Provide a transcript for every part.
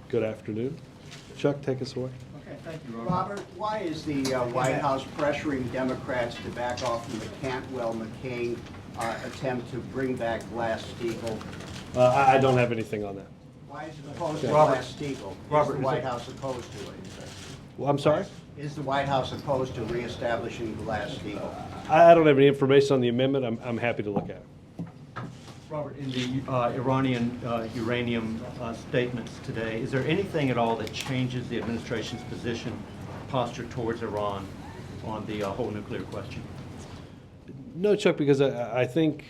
Good afternoon. Chuck, take us away. Okay, thank you, Robert, why is the White House pressuring Democrats to back off from the Cantwell-McCain attempt to bring back Glass-Steagall? I don't have anything on that. Why is it opposed to Robert, Glass-Steagall? Robert, Is the White House opposed to it? Well, I'm sorry? Is the White House opposed to reestablishing Glass-Steagall? I don't have any information on the amendment. I'm happy to look at it. Robert, in the Iranian uranium statements today, is there anything at all that changes the administration's position, posture towards Iran on the whole nuclear question? No, Chuck, because I think,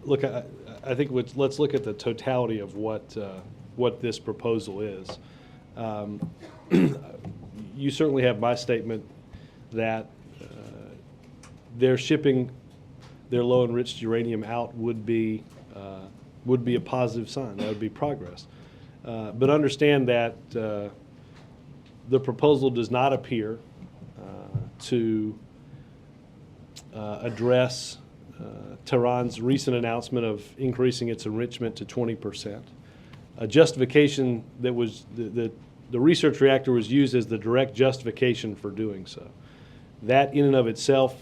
look, I think let's look at the totality of what this proposal is. You certainly have my statement that they're shipping their low enriched uranium out would be a positive sign. That would be progress. But understand that the proposal does not appear to address Tehran's recent announcement of increasing its enrichment to 20%. A justification that was the research reactor was used as the direct justification for doing so. That in and of itself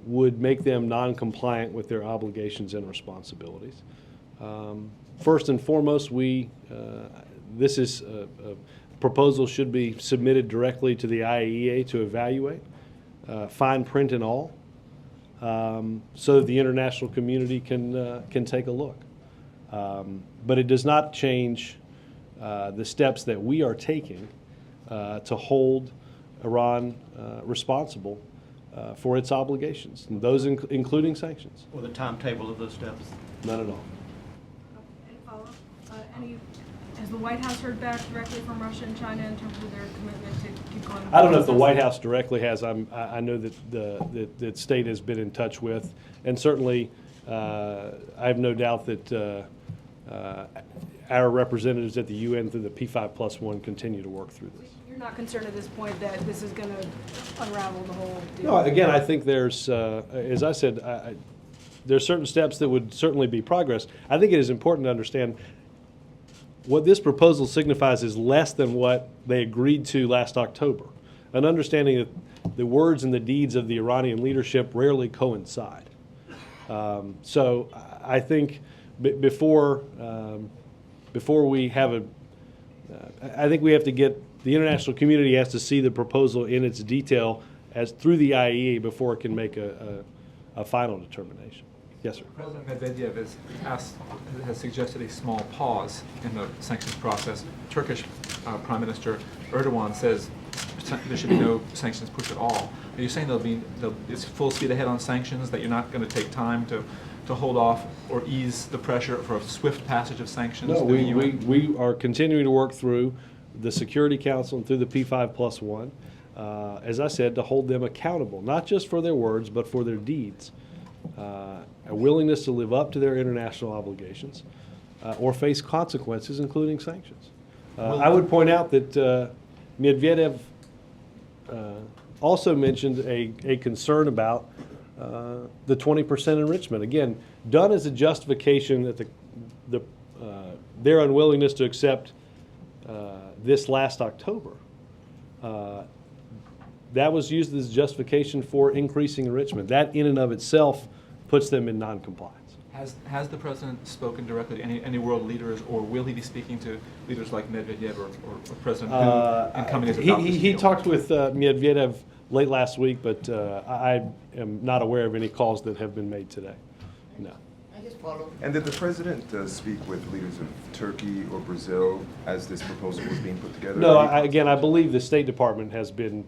would make them non-compliant with their obligations and responsibilities. First and foremost, this is a proposal should be submitted directly to the IAEA to evaluate, fine print and all, so that the international community can take a look. But it does not change the steps that we are taking to hold Iran responsible for its obligations, and those including sanctions. Or the timetable of those steps? None at all. Any follow-up? Has the White House heard back directly from Russia and China in terms of their commitment to keep going? I don't know if the White House directly has. I know that the state has been in touch with, and certainly I have no doubt that our representatives at the UN through the P5+1 continue to work through this. You're not concerned at this point that this is going to unravel the whole deal? No, again, I think there's, as I said, there's certain steps that would certainly be progress. I think it is important to understand what this proposal signifies is less than what they agreed to last October. An understanding that the words and the deeds of the Iranian leadership rarely coincide. So I think before we have I think we have to get, the international community has to see the proposal in its detail as through the IAEA before it can make a final determination. Yes, sir. President Medvedev has suggested a small pause in the sanctions process. Turkish Prime Minister Erdogan says there should be no sanctions push at all. Are you saying it's full speed ahead on sanctions, that you're not going to take time to hold off or ease the pressure for a swift passage of sanctions? No, we are continuing to work through the Security Council and through the P5+1, as I said, to hold them accountable, not just for their words, but for their deeds. A willingness to live up to their international obligations or face consequences, including sanctions. I would point out that Medvedev also mentioned a concern about the 20% enrichment. Again, done as a justification that their unwillingness to accept this last October. That was used as justification for increasing enrichment. That in and of itself puts them in non-compliance. Has the president spoken directly to any world leaders, or will he be speaking to leaders like Medvedev or President Hu in coming as a He talked with Medvedev late last week, but I am not aware of any calls that have been made today. No. And did the president speak with leaders of Turkey or Brazil as this proposal was being put together? No, again, I believe the State Department has been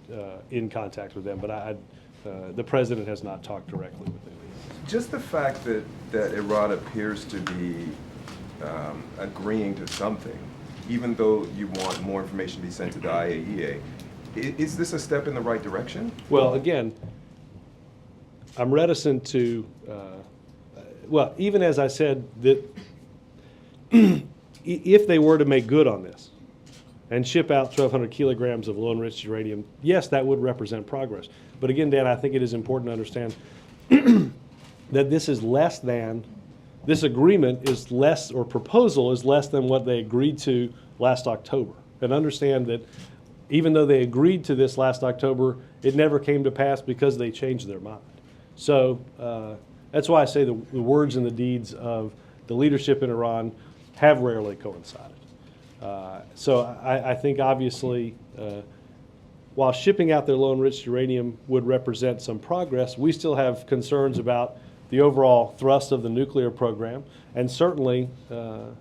in contact with them, but the president has not talked directly with them. Just the fact that Iran appears to be agreeing to something, even though you want more information to be sent to the IAEA, is this a step in the right direction? Well, again, I'm reticent to, well, even as I said, that if they were to make good on this and ship out 1,200 kilograms of low-enriched uranium, yes, that would represent progress. But again, Dan, I think it is important to understand that this is less than this agreement is less, or proposal is less than what they agreed to last October. And understand that even though they agreed to this last October, it never came to pass because they changed their mind. So that's why I say the words and the deeds of the leadership in Iran have rarely coincided. So I think obviously, while shipping out their low-enriched uranium would represent some progress, we still have concerns about the overall thrust of the nuclear program, and certainly the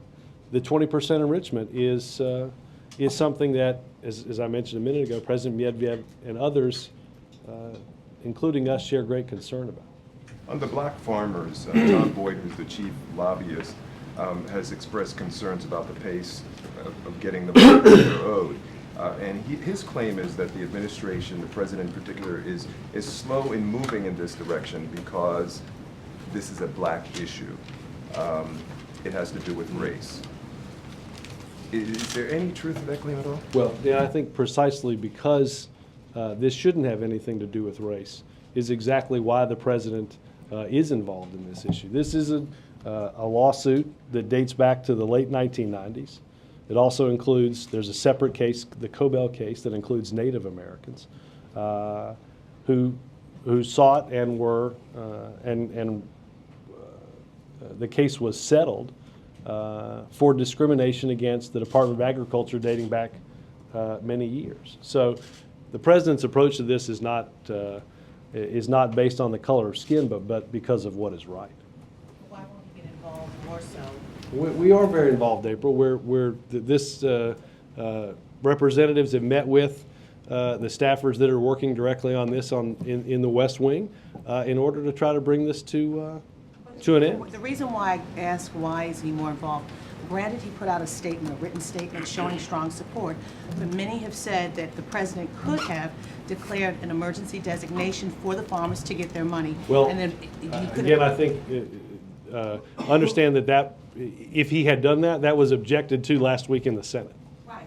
20% enrichment is something that, as I mentioned a minute ago, President Medvedev and others, including us, share great concern about. On the black farmers, John Boyd, who's the chief lobbyist, has expressed concerns about the pace of getting the money that they're owed. And his claim is that the administration, the president in particular, is slow in moving in this direction because this is a black issue. It has to do with race. Is there any truth to that claim at all? Well, yeah, I think precisely because this shouldn't have anything to do with race is exactly why the president is involved in this issue. This is a lawsuit that dates back to the late 1990s. It also includes, there's a separate case, the Cobell case, that includes Native Americans who sought and were, the case was settled for discrimination against the Department of Agriculture dating back many years. So the president's approach to this is not based on the color of skin, but because of what is right. Why won't he get involved more so? We are very involved, April. Representatives have met with the staffers that are working directly on this in the West Wing in order to try to bring this to an end. The reason why I ask why is he more involved, granted he put out a statement, a written statement showing strong support, but many have said that the president could have declared an emergency designation for the farmers to get their money. Well, and then he could again, I think, understand that if he had done that, that was objected to last week in the Senate. Right,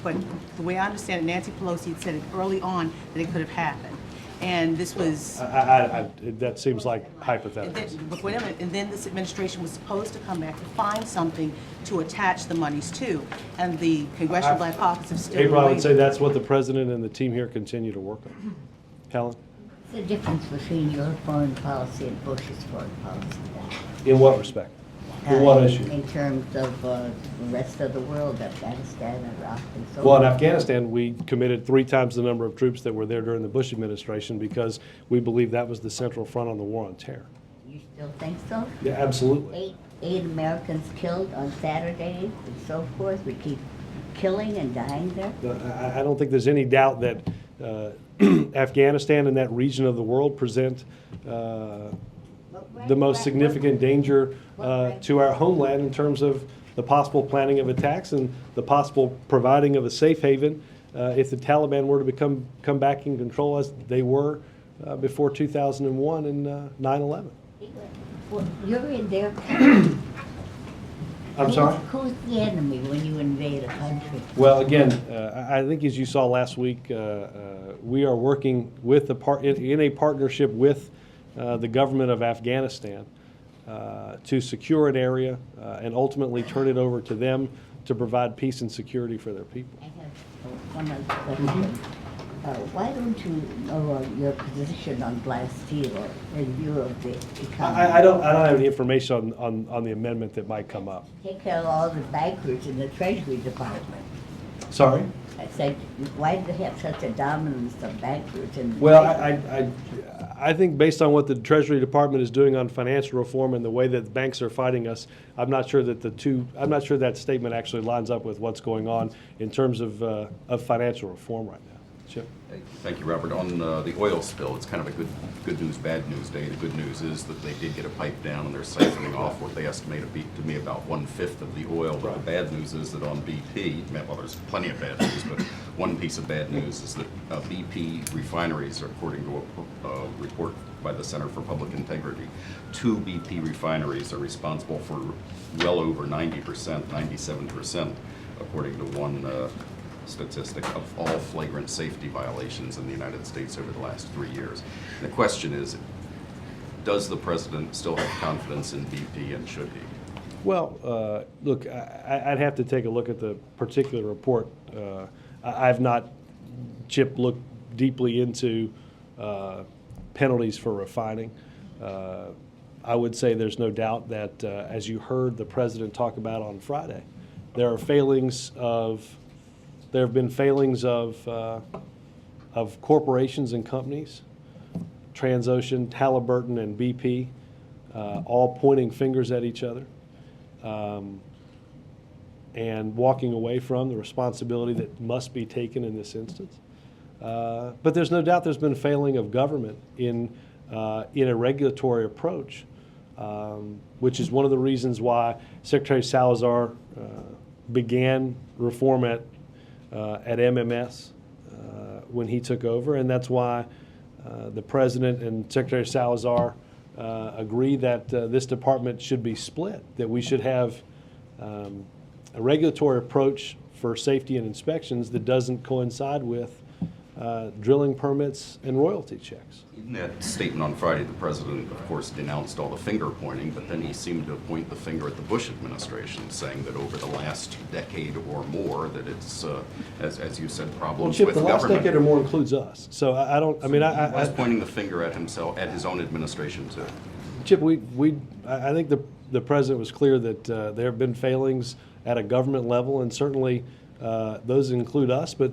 but the way I understand it, Nancy Pelosi had said it early on that it could have happened. And this was... that seems like hypotheticals. But wait a minute, and then this administration was supposed to come back to find something to attach the monies to, and the Congressional Black Caucus is still April, I would waiting. say that's what the president and the team here continue to work on. Helen? The difference between your foreign policy and Bush's foreign policy? In what respect? In what issue? In terms of the rest of the world, Afghanistan, Iraq, and so on. Well, in Afghanistan, we committed 3 times the number of troops that were there during the Bush administration because we believe that was the central front on the war on terror. You still think so? Yeah, absolutely. Eight Americans killed on Saturday and so forth. We keep killing and dying there. I don't think there's any doubt that Afghanistan and that region of the world present the most significant danger to our homeland in terms of the possible planning of attacks and the possible providing of a safe haven if the Taliban were to come back in control as they were before 2001 and 9/11. Well, you're in their country. I'm sorry? Who's the enemy when you invade a country? Well, again, I think as you saw last week, we are working with in a partnership with the government of Afghanistan to secure an area and ultimately turn it over to them to provide peace and security for their people. I have one other question. Why don't you know your position on Glass-Steagall in view of the economy? I don't have any information on the amendment that might come up. Take care of all the bankers in the Treasury Department. Sorry? I said, why do they have such a dominance of bankers in the Well, Treasury? I think based on what the Treasury Department is doing on financial reform and the way that the banks are fighting us, I'm not sure that that statement actually lines up with what's going on in terms of financial reform right now. Chip? Thank you, Robert. On the oil spill, it's kind of a good news, bad news day. The good news is that they did get a pipe down and they're siphoning off what they estimate to be about 1/5 of the oil. But the bad news is that on BP, well, there's plenty of bad news, but one piece of bad news is that BP refineries, according to a report by the Center for Public Integrity, 2 BP refineries are responsible for well over 90%, 97%, according to one statistic of all flagrant safety violations in the United States over the last 3 years. And the question is, does the president still have confidence in BP, and should he? Well, look, I'd have to take a look at the particular report. I've not, Chip, looked deeply into penalties for refining. I would say there's no doubt that, as you heard the president talk about on Friday, there have been failings of corporations and companies, Transocean, Halliburton, and BP, all pointing fingers at each other. And walking away from the responsibility that must be taken in this instance. But there's no doubt there's been failing of government in a regulatory approach, which is one of the reasons why Secretary Salazar began reform at MMS when he took over, and that's why the President and Secretary Salazar agree that this department should be split, that we should have a regulatory approach for safety and inspections that doesn't coincide with drilling permits and royalty checks. In that statement on Friday, the president, of course, denounced all the finger pointing, but then he seemed to point the finger at the Bush administration, saying that over the last decade or more, that it's, as you said, Well, problems Chip, with the last government. decade or more includes us. So I don't, I mean, He was pointing the finger at himself, at his own administration, too. Chip, I think the president was clear that there have been failings at a government level, and certainly those include us. But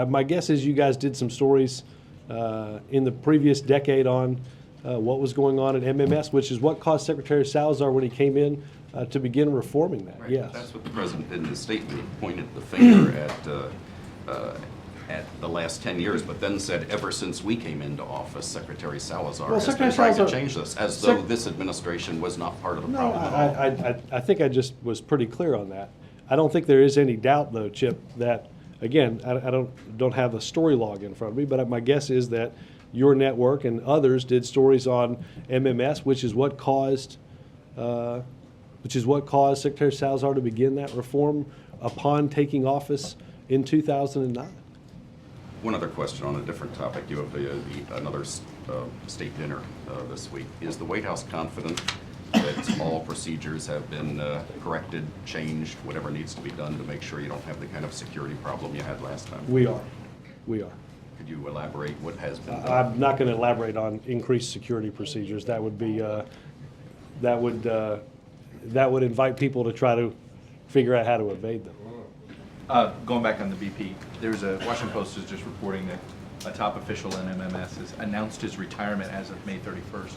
my guess is you guys did some stories in the previous decade on what was going on at MMS, which is what caused Secretary Salazar when he came in to begin reforming that. Right, Yes. that's what the president did in his statement. He pointed the finger at the last 10 years, but then said, ever since we came into office, Secretary Salazar has been trying to change this, as though this administration was not part of the No, problem at all. I think I just was pretty clear on that. I don't think there is any doubt, though, Chip, that, again, I don't have the story log in front of me, but my guess is that your network and others did stories on MMS, which is what caused Secretary Salazar to begin that reform upon taking office in 2009. One other question on a different topic. You have another state dinner this week. Is the White House confident that all procedures have been corrected, changed, whatever needs to be done to make sure you don't have the kind of security problem you had last time? We are. Could you elaborate what has been done? I'm not going to elaborate on increased security procedures. That would be that would invite people to try to figure out how to evade them. Going back on the BP, there's a Washington Post is just reporting that a top official in MMS has announced his retirement as of May 31st.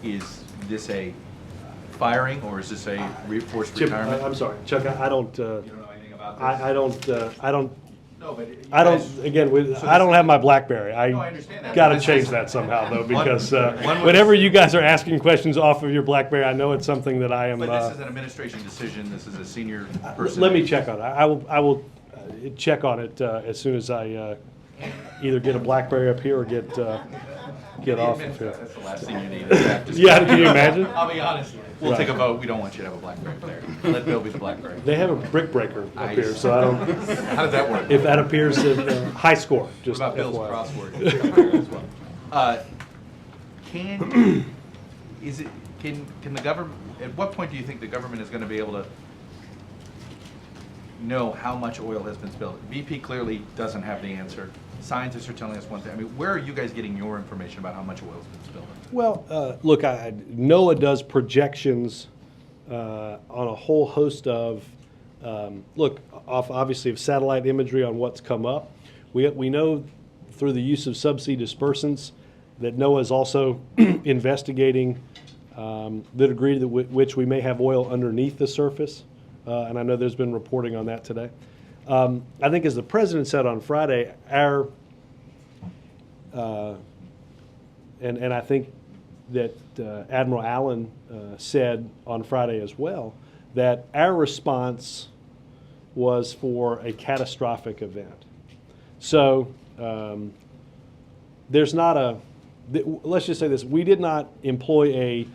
Is this a firing, or is this a forced Chip, retirement? I'm sorry, Chuck. I don't. You don't know anything about this? I don't. No, but you I don't. guys- Again, so I don't this- have my BlackBerry. No, I understand that, got but to this change is- that somehow, though, One- because one was- whenever you guys are asking questions off of your BlackBerry, I know it's something that I am. But this is an administration decision. This is a senior person. Let me check on it. I will check on it as soon as I either get a BlackBerry up here or get off of here. That's the last thing you need. is that. Just- Yeah, can you imagine? I'll be honest. We'll Right. take a vote. We don't want you to have a BlackBerry there. Let Bill be the BlackBerry. They have a brick breaker up here, so I don't. How does that work? If that appears at high score, What just about Bill's FYI. crossword? As well. Can the government, at what point do you think the government is going to be able to know how much oil has been spilled? BP clearly doesn't have the answer. Scientists are telling us one thing. I mean, where are you guys getting your information about how much oil has been spilled? Well, look, NOAA does projections on a whole host of, obviously of satellite imagery on what's come up. We know through the use of subsea dispersants that NOAA is also investigating the degree to which we may have oil underneath the surface. And I know there's been reporting on that today. I think, as the president said on Friday, and I think that Admiral Allen said on Friday as well, that our response was for a catastrophic event. So there's not let's just say this, we did not employ a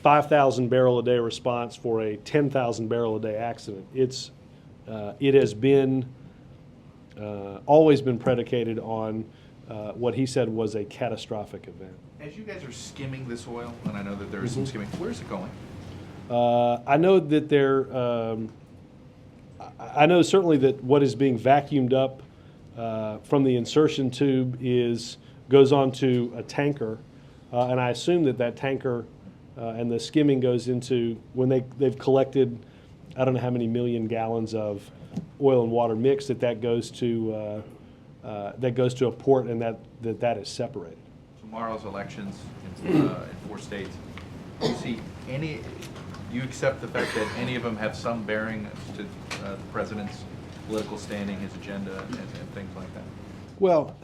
5,000 barrel a day response for a 10,000 barrel a day accident. It has been always been predicated on what he said was a catastrophic event. As you guys are skimming this oil, and I know that there is some skimming, where's it going? I know that I know certainly that what is being vacuumed up from the insertion tube goes onto a tanker, and I assume that tanker and the skimming goes into when they've collected, I don't know how many million gallons of oil and water mix that goes to a port, and that is separated. Tomorrow's elections in 4 states. Do you accept the fact that any of them have some bearing to the president's political standing, his agenda, and things like that? Well,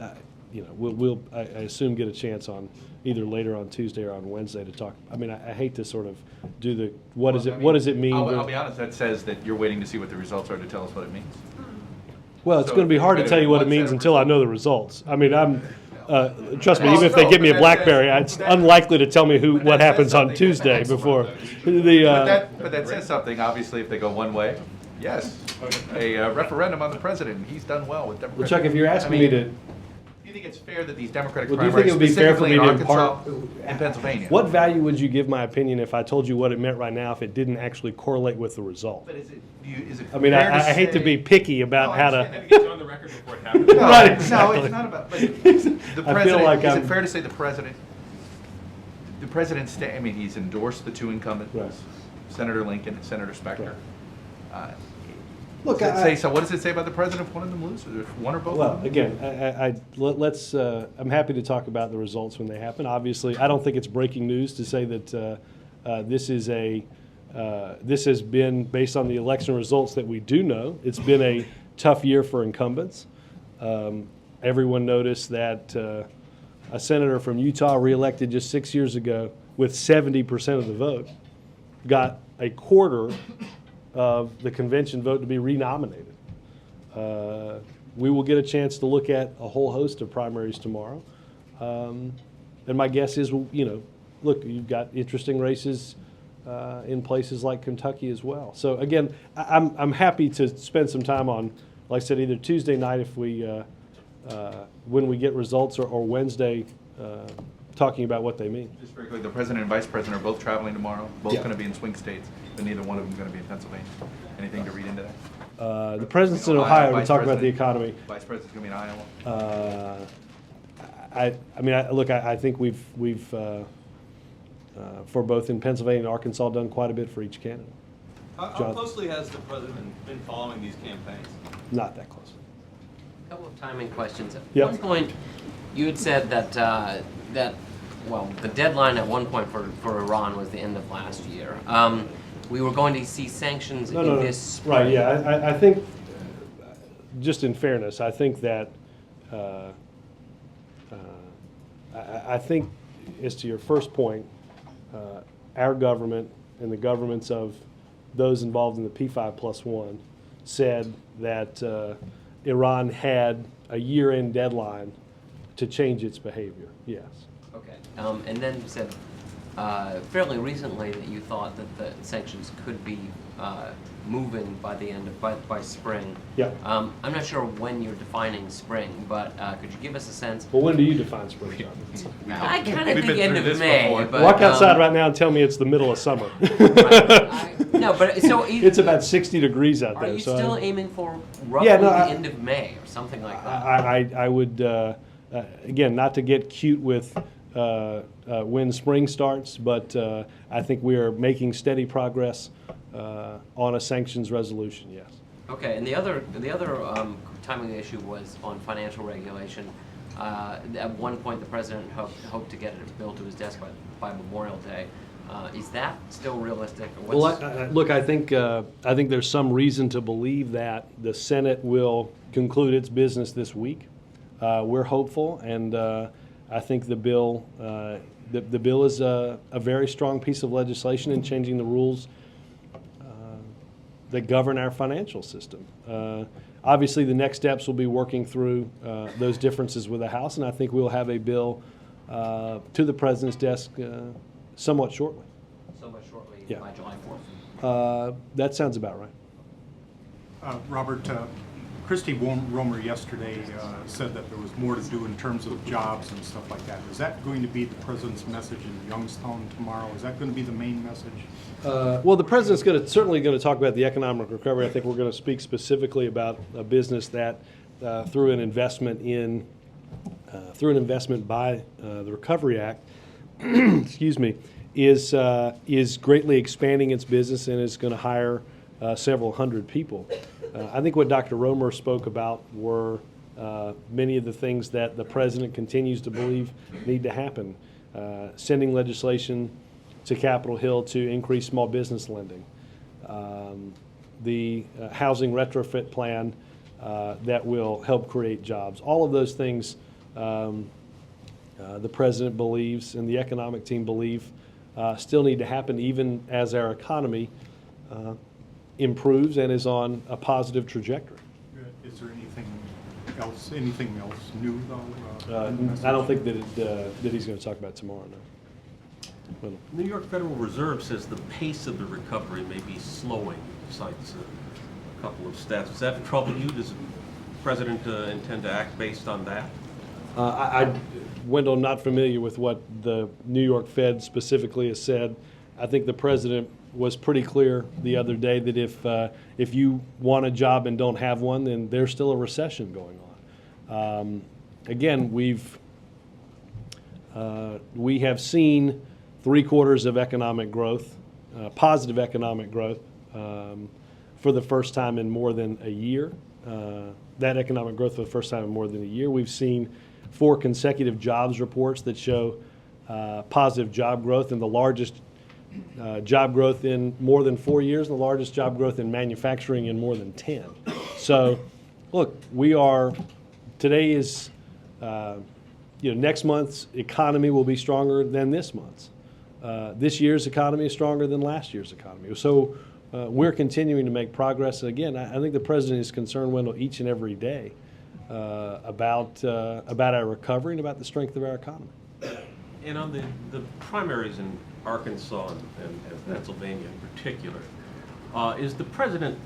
we'll I assume get a chance on either later on Tuesday or on Wednesday to talk. I mean, I hate to sort of do what does it mean? I'll be honest, that says that you're waiting to see what the results are to tell us what it means. Well, it's So going to be hard to tell you what it means until I know the results. I mean, trust me, even if they give me a BlackBerry, it's unlikely to tell me what happens on Tuesday before But that says something, obviously, if they go one way. Yes, a referendum on the president, and he's done well with Democrats. Well, Chuck, if you're asking me to, Do you think it's fair that these Democratic well, do you primaries, think it would be fair for specifically me in to Arkansas impart? and Pennsylvania? What value would you give my opinion if I told you what it meant right now if it didn't actually correlate with the result? But is it I mean, fair to I hate to say- be picky about No, I how to. understand Get you on the record before it happens. No, Right, no, exactly. it's not about, but the president, I feel like is I'm- it fair to say the president I mean, he's endorsed the 2 incumbents, Right. Senator Lincoln and Senator Specter. Look, What does it say about the president if one of them loses, or if one or both of Well, them? again, let's. I'm happy to talk about the results when they happen. Obviously, I don't think it's breaking news to say that this has been based on the election results that we do know. It's been a tough year for incumbents. Everyone noticed that a senator from Utah, reelected just 6 years ago with 70% of the vote, got a quarter of the convention vote to be renominated. We will get a chance to look at a whole host of primaries tomorrow. And my guess is, look, you've got interesting races in places like Kentucky as well. So again, I'm happy to spend some time on, like I said, either Tuesday night if when we get results, or Wednesday talking about what they mean. Just very quickly, the president and vice president are both traveling tomorrow, both Yeah. going to be in swing states, but neither one of them is going to be in Pennsylvania. Anything to read into that? The president's in Ohio to Vice talk about the president- economy. Vice president's going to be in Iowa. I think we've for both in Pennsylvania and Arkansas done quite a bit for each candidate. How John? closely has the president been following these campaigns? Not that close. A couple of timing questions. At Yep. one point, you had said that the deadline at one point for Iran was the end of last year. We were going to see sanctions in this spring. Right, yeah, I think, just in fairness, I think that, I think, as to your first point, our government and the governments of those involved in the P5+1 said that Iran had a year-end deadline to change its behavior, yes. Okay. And then you said fairly recently that you thought that the sanctions could be moving by the end of by spring. Yeah. I'm not sure when you're defining spring, but could you give us a sense? Well, when do you define spring, John? I kind of We've think been end through of this May. before. But, Walk outside right now and tell me it's the middle of summer. No, but so It's about 60 degrees out Are there. you so still I- aiming for roughly Yeah, no, the I- end of May or something like that? I would, again, not to get cute with when spring starts, but I think we are making steady progress on a sanctions resolution, yes. Okay, and the other timing issue was on financial regulation. At one point, the president hoped to get a bill to his desk by Memorial Day. Is that still realistic? Or what's- Well, look, I think there's some reason to believe that the Senate will conclude its business this week. We're hopeful, and I think the bill is a very strong piece of legislation in changing the rules that govern our financial system. Obviously, the next steps will be working through those differences with the House, and I think we'll have a bill to the president's desk somewhat shortly. so much shortly Yeah. by July 4th? That sounds about right. Robert, Christy Romer yesterday said that there was more to do in terms of jobs and stuff like that. Is that going to be the president's message in Youngstown tomorrow? Is that going to be the main message? Well, the president's certainly going to talk about the economic recovery. I think we're going to speak specifically about a business that, through an investment by the Recovery Act, excuse me, is greatly expanding its business and is going to hire several hundred people. I think what Dr. Romer spoke about were many of the things that the president continues to believe need to happen. Sending legislation to Capitol Hill to increase small business lending. The housing retrofit plan that will help create jobs. All of those things the president believes and the economic team believe still need to happen even as our economy improves and is on a positive trajectory. Is there anything else new though? I don't think that he's going to talk about tomorrow, no. Well, New York Federal Reserve says the pace of the recovery may be slowing, cites a couple of stats. Does that trouble you? Does the president intend to act based on that? Wendell, I'm not familiar with what the New York Fed specifically has said. I think the president was pretty clear the other day that if you want a job and don't have one, then there's still a recession going on. Again, we have seen 3 quarters of economic growth, positive economic growth, for the first time in more than a year. That economic growth for the first time in more than a year. We've seen 4 consecutive jobs reports that show positive job growth, and the largest job growth in more than 4 years, and the largest job growth in manufacturing in more than 10. So, look, today is, next month's economy will be stronger than this month's. This year's economy is stronger than last year's economy. So we're continuing to make progress. Again, I think the president is concerned, Wendell, each and every day about our recovery and about the strength of our economy. And on the primaries in Arkansas and Pennsylvania in particular, is the president,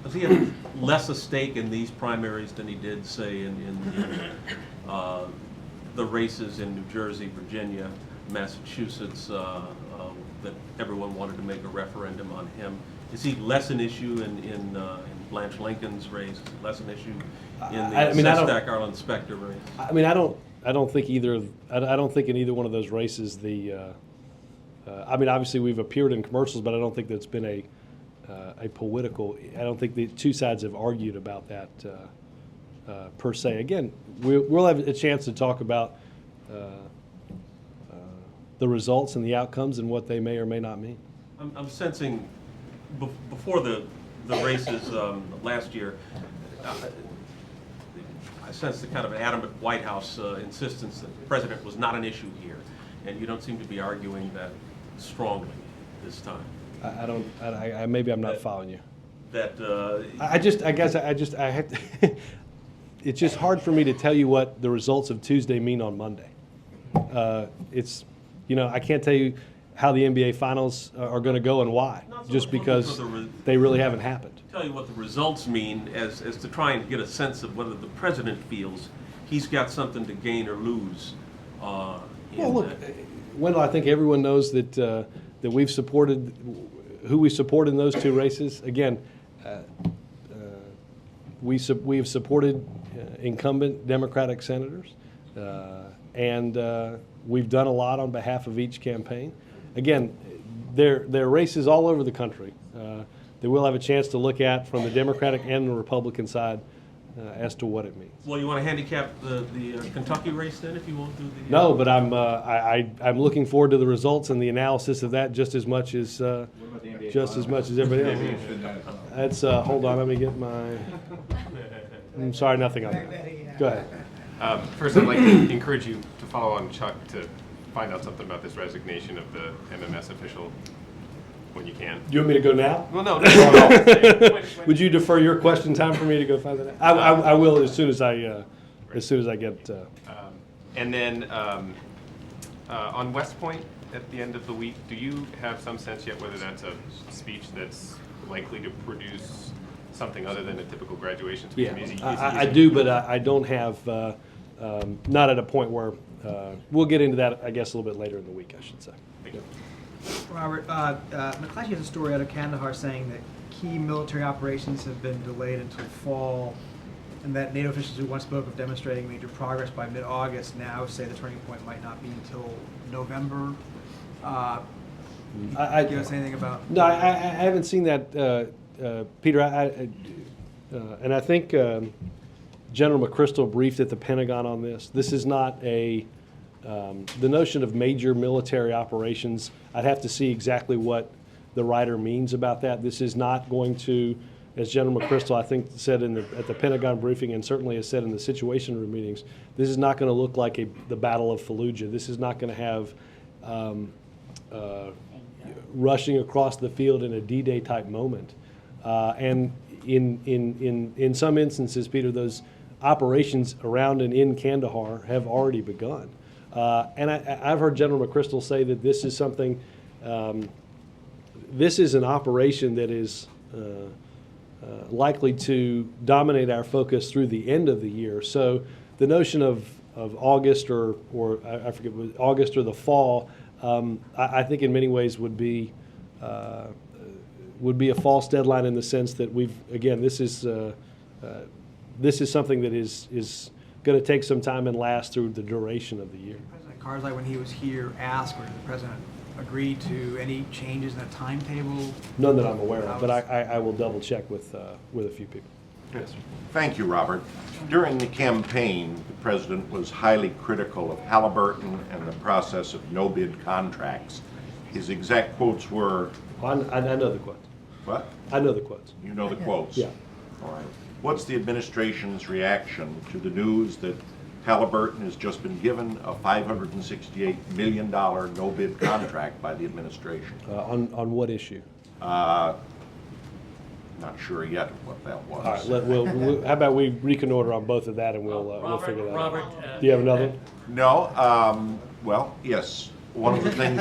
does he have less a stake in these primaries than he did, say, in the races in New Jersey, Virginia, Massachusetts, that everyone wanted to make a referendum on him? Is he less an issue in Blanche Lincoln's race? Is he less an issue in the Sestak Arlen Specter race? I mean, I don't think in either one of those races obviously we've appeared in commercials, but I don't think that's been a political. I don't think the two sides have argued about that per se. Again, we'll have a chance to talk about the results and the outcomes and what they may or may not mean. I'm sensing before the races last year, I sensed the kind of adamant White House insistence that the president was not an issue here, and you don't seem to be arguing that strongly this time. Maybe I'm not following you. That I have to it's just hard for me to tell you what the results of Tuesday mean on Monday. I can't tell you how the NBA finals are going to go and why, just because they really haven't happened. Tell you what the results mean as to try and get a sense of whether the president feels he's got something to gain or lose. Wendell, I think everyone knows that we've supported who we support in those 2 races. Again, we have supported incumbent Democratic senators, and we've done a lot on behalf of each campaign. Again, there are races all over the country that we'll have a chance to look at from the Democratic and the Republican side as to what it means. Well, you want to handicap the Kentucky race then, if you won't do the... No, but I'm looking forward to the results and the analysis of that just as much as everybody else. That's hold on, let me get my. I'm sorry, nothing on that. Go ahead. First, I'd like to encourage you to follow on Chuck to find out something about this resignation of the MMS official when you can. You want me to go now? Well, no. Would you defer your question time for me to go find that out? I will as soon as I get. And then on West Point at the end of the week, do you have some sense yet whether that's a speech that's likely to produce something other than a typical graduation speech? I mean, is he I using- do, but I don't have, not at a point where, we'll get into that, I guess, a little bit later in the week, I should say. Thank you. Robert, McClatchy has a story out of Kandahar saying that key military operations have been delayed until fall, and that NATO officials who once spoke of demonstrating major progress by mid-August now say the turning point might not be until November. Give us anything about? No, I haven't seen that, Peter. And I think General McChrystal briefed at the Pentagon on this. This is not the notion of major military operations. I'd have to see exactly what the writer means about that. This is not going to, as General McChrystal, I think, said at the Pentagon briefing, and certainly has said in the Situation Room meetings, this is not going to look like the Battle of Fallujah. This is not going to have rushing across the field in a D-Day type moment. And in some instances, Peter, those operations around and in Kandahar have already begun. And I've heard General McChrystal say that this is something, this is an operation that is likely to dominate our focus through the end of the year. So the notion of August or I forget, August or the fall, I think in many ways would be a false deadline in the sense that this is something that is going to take some time and last through the duration of the year. President Karzai, when he was here, asked, or did the President agree to any changes in the timetable? None that I'm aware of, but I will double check with a few people. Yes. Thank you, Robert. During the campaign, the President was highly critical of Halliburton and the process of no-bid contracts. His exact quotes were... I know the quotes. What? I know the quotes. You know the quotes? Yeah. All right. What's the administration's reaction to the news that Halliburton has just been given a $568 million no-bid contract by the administration? On what issue? Not sure yet what that was. All right. How about we reconnoiter on both of that, and we'll figure that out. Do you have another one? No. Well, yes. One of the things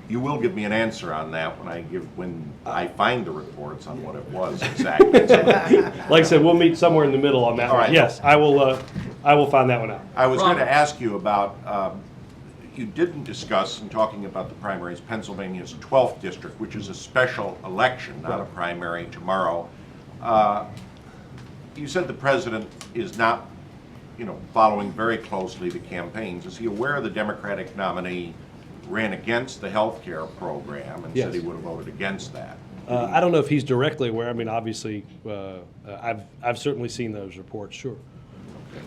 you will give me an answer on that when I find the reports on what it was exactly. Like I said, we'll meet somewhere in the middle on that All one. right. Yes, I will find that one out. I was going to ask you about, you didn't discuss, in talking about the primaries, Pennsylvania's 12th district, which is a special election, not a primary, tomorrow. You said the president is not, following very closely the campaigns. Is he aware the Democratic nominee ran against the health care program and said he would have voted against that? I don't know if he's directly aware. I mean, obviously, I've certainly seen those reports, sure.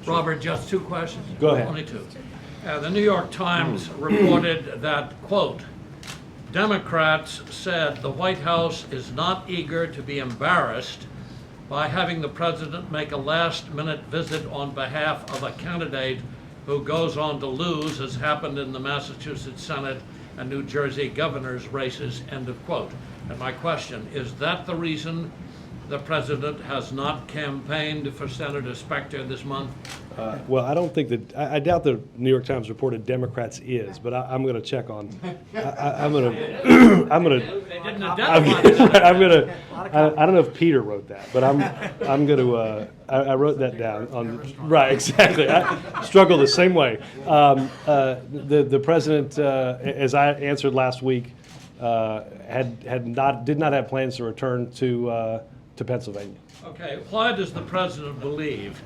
Robert, just two questions. Go ahead. Only two. The New York Times reported that, quote, Democrats said the White House is not eager to be embarrassed by having the president make a last-minute visit on behalf of a candidate who goes on to lose, as happened in the Massachusetts Senate and New Jersey governor's races, end of quote. And my question, is that the reason the president has not campaigned for Senator Specter this month? Well, I don't think that, I doubt the New York Times reported Democrats is, but I'm going to check on, I don't know if Peter wrote that, but I'm going to, I wrote that down right, exactly. I struggle the same way. The president, as I answered last week, did not have plans to return to Pennsylvania. Okay, why does the president believe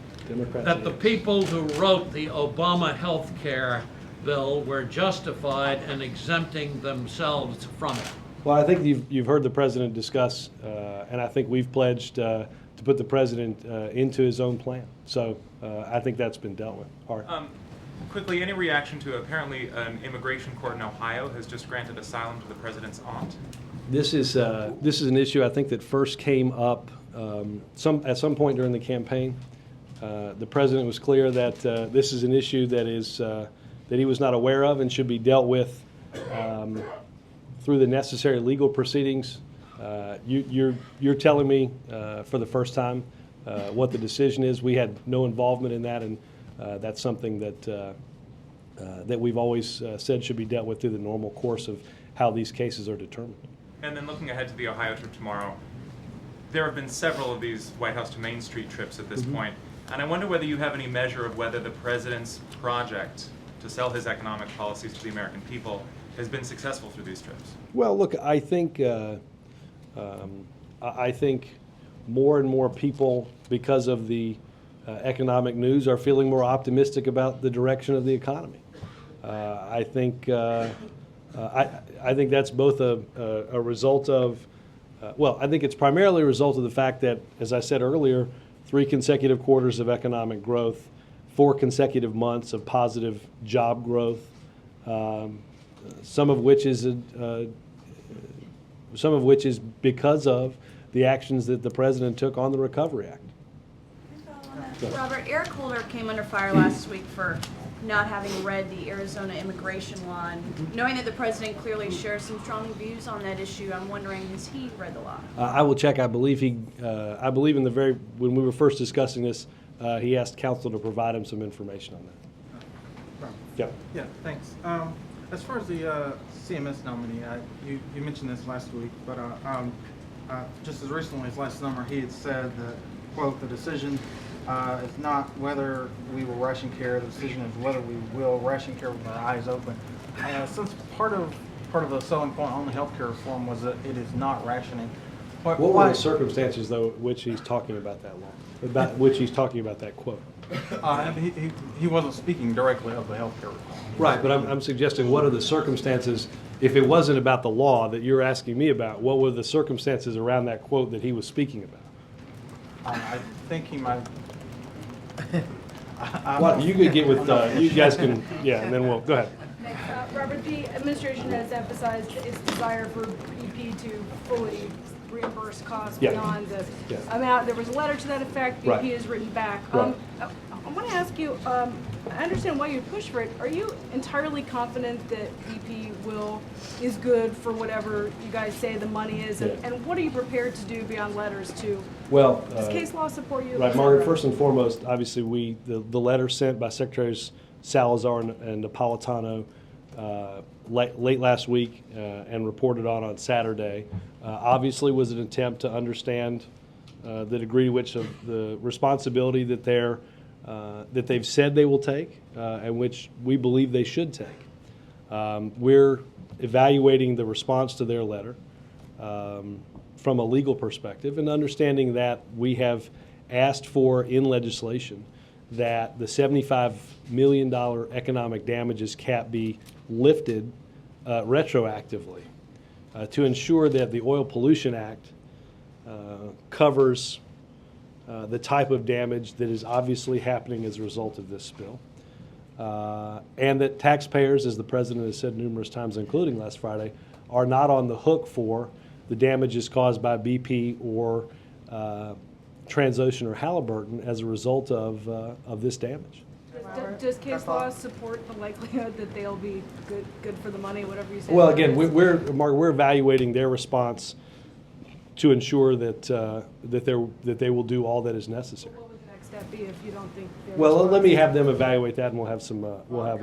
that the people who wrote the Obama health care bill were justified in exempting themselves from it? Well, I think you've heard the president discuss, and I think we've pledged to put the president into his own plan. So I think that's been dealt with. Art. Quickly, any reaction to apparently an immigration court in Ohio has just granted asylum to the president's aunt? This is an issue I think that first came up at some point during the campaign. The president was clear that this is an issue that he was not aware of and should be dealt with through the necessary legal proceedings. You're telling me for the first time what the decision is. We had no involvement in that, and that's something that we've always said should be dealt with through the normal course of how these cases are determined. And then looking ahead to the Ohio trip tomorrow, there have been several of these White House to Main Street trips at this point, and I wonder whether you have any measure of whether the president's project to sell his economic policies to the American people has been successful through these trips. Well, look, I think more and more people, because of the economic news, are feeling more optimistic about the direction of the economy. I think that's both a result of, well, I think it's primarily a result of the fact that, as I said earlier, 3 consecutive quarters of economic growth, 4 consecutive months of positive job growth, some of which is because of the actions that the president took on the Recovery Act. Robert, Eric Holder came under fire last week for not having read the Arizona immigration law. And knowing that the president clearly shares some strong views on that issue, I'm wondering, has he read the law? I will check. I believe when we were first discussing this, he asked counsel to provide him some information on that. Yep. Yeah, thanks. As far as the CMS nominee, you mentioned this last week, but just as recently as last summer, he had said that, quote, the decision is not whether we will ration care, the decision is whether we will ration care with our eyes open. Since part of the selling point on the healthcare reform was that it is not rationing. What were the circumstances, though, which he's talking about that law, about which he's talking about that quote? He wasn't speaking directly of the healthcare reform. Right, but I'm suggesting, what are the circumstances, if it wasn't about the law that you're asking me about, what were the circumstances around that quote that he was speaking about? I think he might. Well, you could get with, you guys can, yeah, and then we'll, go ahead. Robert, the administration has emphasized its desire for BP to fully reimburse costs beyond the amount. There was a letter to that effect. BP has written back. I want to ask you, I understand why you push for it. Are you entirely confident that BP is good for whatever you guys say the money is? And what are you prepared to do beyond letters to? Well, does case law support you? Right, Margaret, first and foremost, obviously the letter sent by Secretaries Salazar and Napolitano late last week and reported on Saturday, obviously was an attempt to understand the degree to which of the responsibility that they've said they will take and which we believe they should take. We're evaluating the response to their letter from a legal perspective and understanding that we have asked for in legislation that the $75 million economic damages cap be lifted retroactively to ensure that the Oil Pollution Act covers the type of damage that is obviously happening as a result of this spill. And that taxpayers, as the president has said numerous times, including last Friday, are not on the hook for the damages caused by BP or Transocean or Halliburton as a result of this damage. Does case law support the likelihood that they'll be good for the money, whatever you say? Well, again, we're evaluating their response to ensure that that they will do all that is necessary. What would the next step be if you don't think? Well, let me have them evaluate that, and we'll have an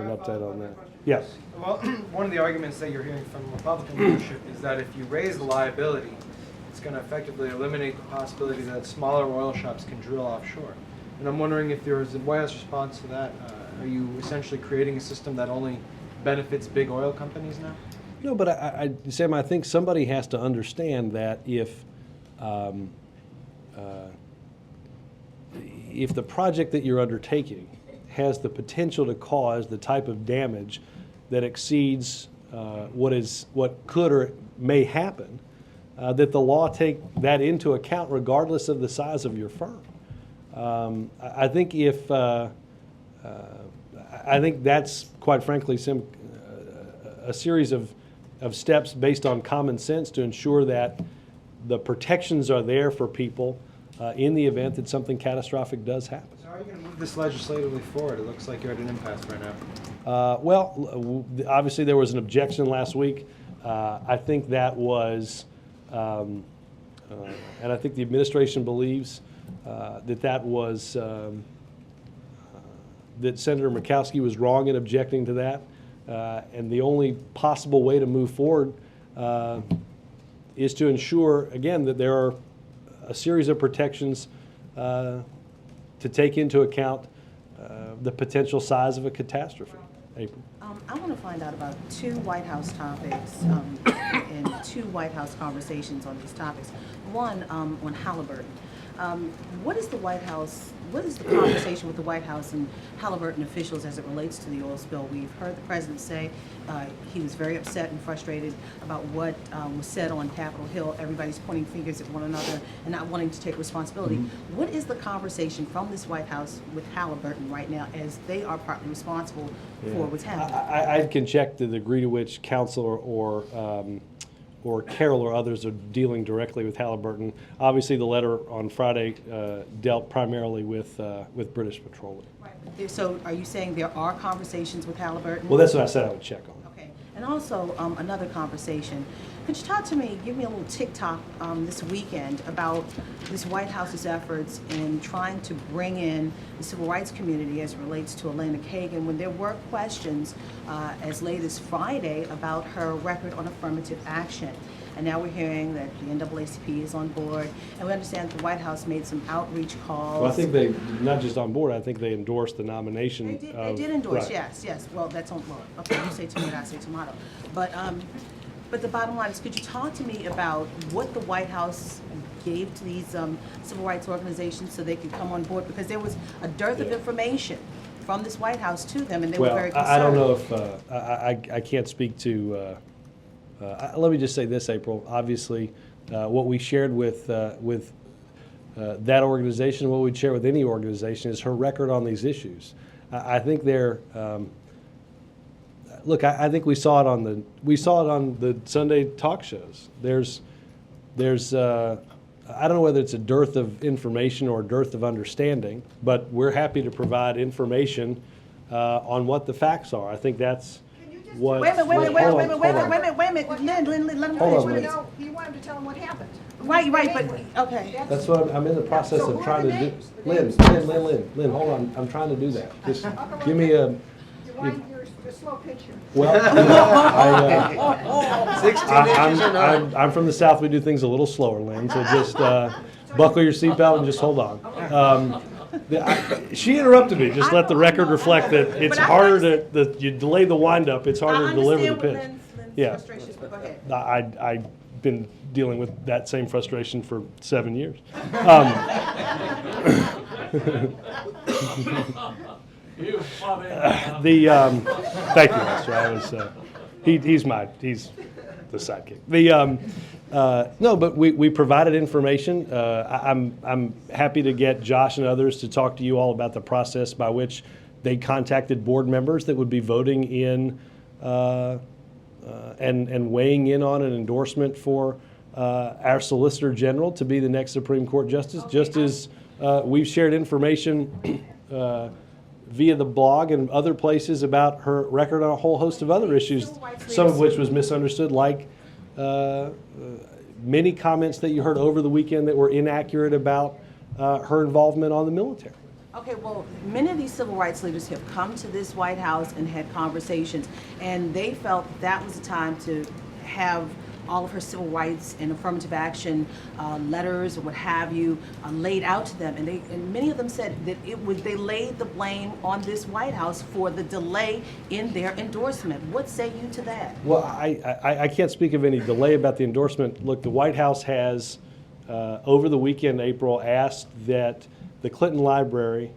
update on that. Yes. Well, one of the arguments that you're hearing from Republican leadership is that if you raise the liability, it's going to effectively eliminate the possibility that smaller oil shops can drill offshore. And I'm wondering if there is a White House response to that. Are you essentially creating a system that only benefits big oil companies now? No, but Sam, I think somebody has to understand that if the project that you're undertaking has the potential to cause the type of damage that exceeds what could or may happen, that the law take that into account regardless of the size of your firm. I think I think that's, quite frankly, a series of steps based on common sense to ensure that the protections are there for people in the event that something catastrophic does happen. So how are you going to move this legislatively forward? It looks like you're at an impasse right now. Well, obviously there was an objection last week. I think that was, and I think the administration believes that was, that Senator Murkowski was wrong in objecting to that. And the only possible way to move forward is to ensure, again, that there are a series of protections to take into account the potential size of a catastrophe. April. I want to find out about two White House topics and two White House conversations on these topics. One on Halliburton. What is the White House? What is the conversation with the White House and Halliburton officials as it relates to the oil spill? We've heard the president say he was very upset and frustrated about what was said on Capitol Hill. Everybody's pointing fingers at one another and not wanting to take responsibility. Mm-hmm. What is the conversation from this White House with Halliburton right now, as they are partly responsible for what's happening? I can check the degree to which counsel or Carol or others are dealing directly with Halliburton. Obviously, the letter on Friday dealt primarily with British Petroleum. Right. So are you saying there are conversations with Halliburton? Well, that's what I said I would check on. Okay. And also, another conversation. Could you talk to me, give me a little TikTok this weekend about this White House's efforts in trying to bring in the civil rights community as it relates to Elena Kagan, when there were questions as late as Friday about her record on affirmative action. And now we're hearing that the NAACP is on board, and we understand that the White House made some outreach calls. Well, I think they, not just on board, I think they endorsed the nomination. They did endorse, right. yes. Well, that's on, well, okay, you say tomato, I say tomato. But the bottom line is, could you talk to me about what the White House gave to these civil rights organizations so they could come on board? Because there was a dearth of information from this White House to them, and they were very concerned. I don't know if, I can't speak to, let me just say this, April. Obviously, what we shared with that organization, what we'd share with any organization, is her record on these issues. I think they're, look, I think we saw it on the Sunday talk shows. There's I don't know whether it's a dearth of information or a dearth of understanding, but we're happy to provide information on what the facts are. I think that's what. Wait a minute. Lynn, let him finish. No, you want him to tell him what happened. Right, but, okay. That's what I'm in the process of trying to do. Lynn, hold on. I'm trying to do that. Just give me a. Your slow picture. Well, 16 inches or not? I'm from the South. We do things a little slower, Lynn. So just buckle your seatbelt and just hold on. She interrupted me. Just let the record reflect that it's harder to you delay the wind-up. It's harder to deliver the pitch. Yeah, I've been dealing with that same frustration for 7 years. You funny. Thank you, Lester. I was he's the sidekick. No, but we provided information. I'm happy to get Josh and others to talk to you all about the process by which they contacted board members that would be voting in and weighing in on an endorsement for our Solicitor General to be the next Supreme Court Justice, just as we've shared information via the blog and other places about her record on a whole host of other issues, some of which was misunderstood, like many comments that you heard over the weekend that were inaccurate about her involvement on the military. Okay, well, many of these civil rights leaders have come to this White House and had conversations, and they felt that was the time to have all of her civil rights and affirmative action letters or what have you laid out to them, and many of them said that they laid the blame on this White House for the delay in their endorsement. What say you to that? Well, I can't speak of any delay about the endorsement. Look, the White House has over the weekend, April, asked that the Clinton Library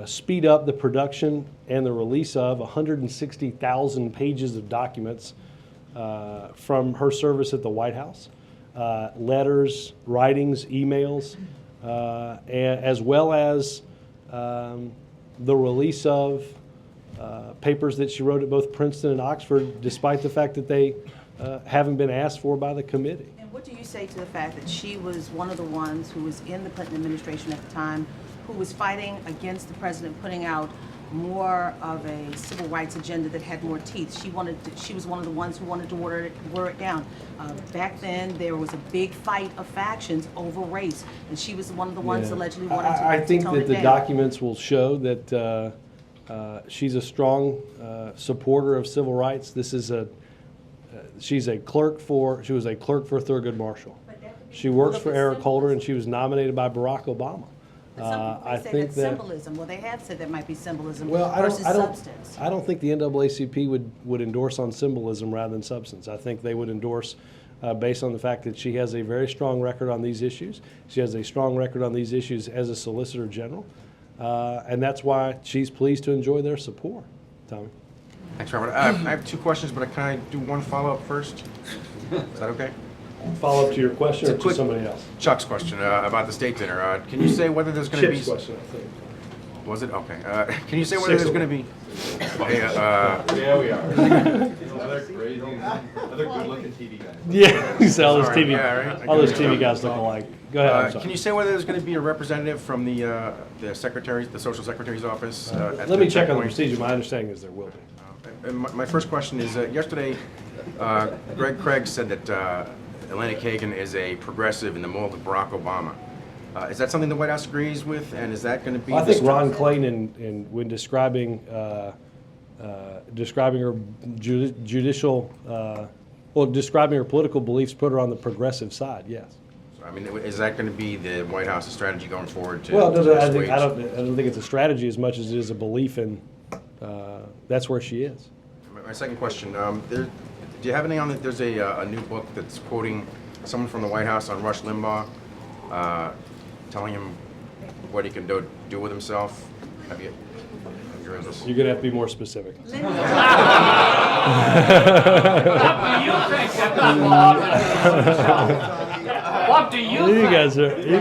speed up the production and the release of 160,000 pages of documents from her service at the White House, letters, writings, emails, as well as the release of papers that she wrote at both Princeton and Oxford, despite the fact that they haven't been asked for by the committee. And what do you say to the fact that she was one of the ones who was in the Clinton administration at the time, who was fighting against the president putting out more of a civil rights agenda that had more teeth? She was one of the ones who wanted to water it down. Back then, there was a big fight of factions over race, and she was one of the ones allegedly wanted to tone it down. I think that the documents will show that she's a strong supporter of civil rights. This is she was a clerk for Thurgood Marshall. She works Well, for the Eric Holder, and she was nominated by Barack Obama. But some people I say think that's that symbolism. Well, they have said there might be symbolism well, versus substance. I don't think the NAACP would endorse on symbolism rather than substance. I think they would endorse based on the fact that she has a very strong record on these issues. She has a strong record on these issues as a Solicitor General, and that's why she's pleased to enjoy their support. Tommy? Thanks, Robert. I have two questions, but can I do one follow-up first? Is that okay? Follow up to your question or to somebody else? Chuck's question about the state dinner. Can you say whether there's going to be... Chip's question, I think. Was it? Okay. Can you say whether there's going to be... Yeah, we are. Other good-looking TV guys. Yeah, all those Sorry, TV, yeah, right. all those TV guys look alike. Go ahead. I'm sorry. Can you say whether there's going to be a representative from the secretary, the social secretary's office? Let me check on the procedure. My understanding is there will be. And my first question is, yesterday, Greg Craig said that Atlantic Kagan is a progressive in the mold of Barack Obama. Is that something the White House agrees with, and is that going to be... Well, I think Ron Klain, when describing describing her judicial, well, describing her political beliefs, put her on the progressive side, yes. I mean, is that going to be the White House's strategy going forward to... Well, no, I assuage- don't think it's a strategy as much as it is a belief in, that's where she is. My second question, do you have any on that? There's a new book that's quoting someone from the White House on Rush Limbaugh, telling him what he can do with himself. Have you read this? You're going to have to be more specific. What do you You think?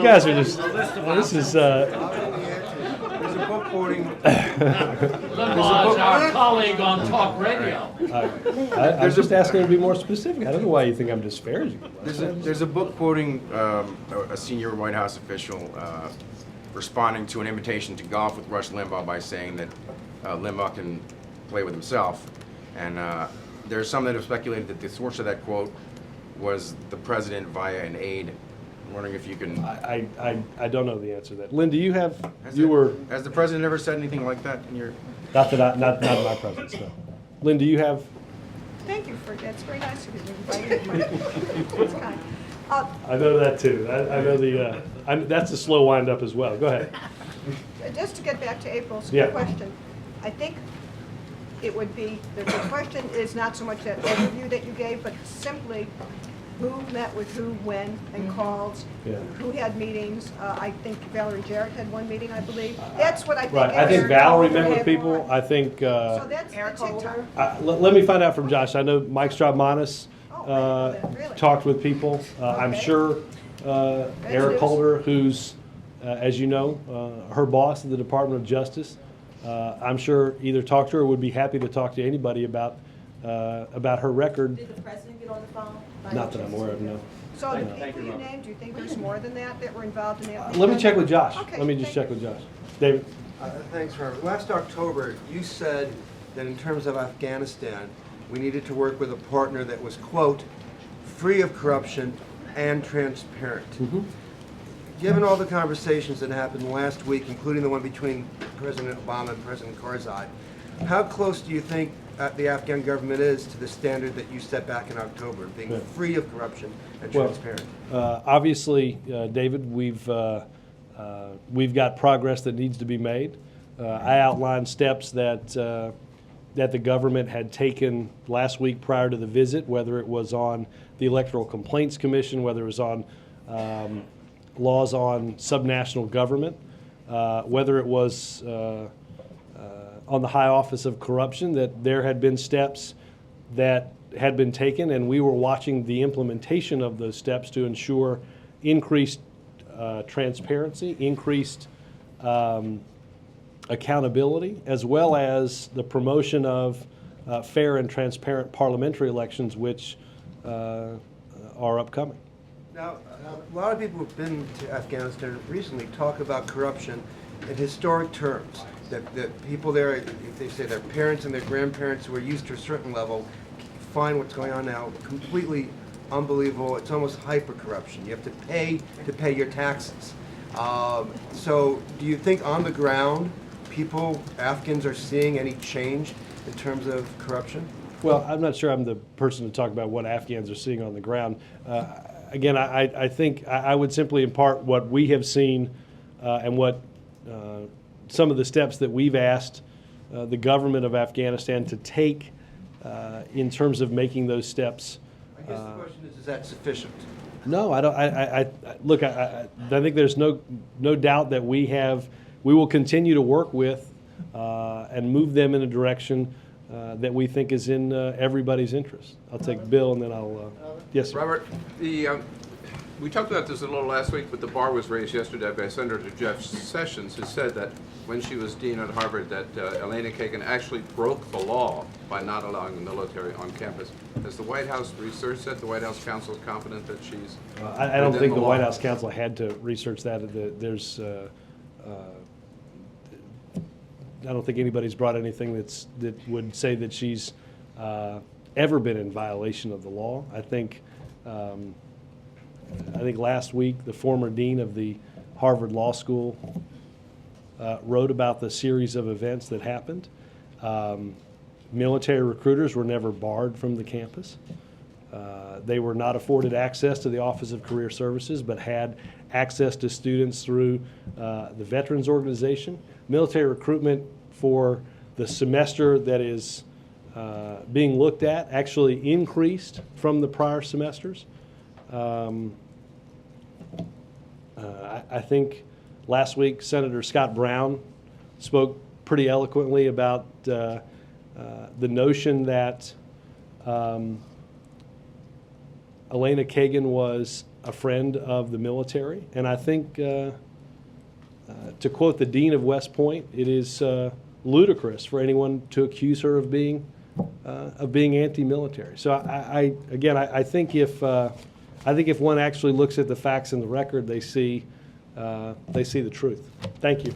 guys are just, this is, There's a book quoting. Limbaugh is our colleague on talk radio. I'm just asking her to be more specific. I don't know why you think I'm disparaging. There's a book quoting a senior White House official responding to an invitation to golf with Rush Limbaugh by saying that Limbaugh can play with himself. And there's some that have speculated that the source of that quote was the president via an aide. I'm wondering if you can... I don't know the answer to that. Lynn, do you have, Has the president ever said anything like that in your... not in my presence, no. Lynn, do you have? Thank you for, that's very nice of you to invite me. That's kind. I know that too. I know the, that's a slow wind up as well. Go ahead. Just to get back to April's Yeah. question, I think it would be, the question is not so much that overview that you gave, but simply who met with who, when, and calls, Yeah. who had meetings. I think Valerie Jarrett had one meeting, I believe. That's what I think. Right, I think Eric Valerie Holder met with had people. one. I think, So that's Holder. let me find out from Josh. I know Mike Straumanis talked with people. I'm sure Eric Holder, who's, as you know, her boss at the Department of Justice, I'm sure either talked to her or would be happy to talk to anybody about her record. Did the president get on the phone? Not that I'm aware of, no. So the people you named, do you think there's more than that were involved in that? Let me check with Josh. Okay, Let me just thank check with Josh. David? Thanks, Robert. Last October, you said that in terms of Afghanistan, we needed to work with a partner that was, quote, free of corruption and transparent. Given all the conversations that happened last week, including the one between President Obama and President Karzai, how close do you think the Afghan government is to the standard that you set back in October, being free of corruption and transparent? Obviously, David, we've got progress that needs to be made. I outlined steps that the government had taken last week prior to the visit, whether it was on the Electoral Complaints Commission, whether it was on laws on subnational government, whether it was on the High Office of Corruption, that there had been steps that had been taken, and we were watching the implementation of those steps to ensure increased transparency, increased accountability, as well as the promotion of fair and transparent parliamentary elections, which are upcoming. Now, a lot of people who've been to Afghanistan recently talk about corruption in historic terms. That people there, they say their parents and their grandparents who are used to a certain level find what's going on now completely unbelievable. It's almost hyper-corruption. You have to pay your taxes. So do you think on the ground, Afghans are seeing any change in terms of corruption? Well, I'm not sure I'm the person to talk about what Afghans are seeing on the ground. again, I think I would simply impart what we have seen and what some of the steps that we've asked the government of Afghanistan to take in terms of making those steps. I guess the question is that sufficient? No, I don't. Look, I think there's no doubt that we will continue to work with and move them in a direction that we think is in everybody's interest. I'll take Bill, and then I'll. Yes, sir. Robert, we talked about this a little last week, but the bar was raised yesterday by Senator Jeff Sessions, who said that when she was dean at Harvard, that Elena Kagan actually broke the law by not allowing the military on campus. Has the White House researched that? The White House counsel is confident that she's. I don't think the White House counsel had to research that. There's. I don't think anybody's brought anything that would say that she's ever been in violation of the law. I think last week the former dean of the Harvard Law School wrote about the series of events that happened. Military recruiters were never barred from the campus. They were not afforded access to the Office of Career Services, but had access to students through the Veterans Organization. Military recruitment for the semester that is being looked at actually increased from the prior semesters. I think last week Senator Scott Brown spoke pretty eloquently about the notion that Elena Kagan was a friend of the military, and I think, to quote the dean of West Point, it is ludicrous for anyone to accuse her of being anti-military. So I think if one actually looks at the facts and the record, they see the truth. Thank you.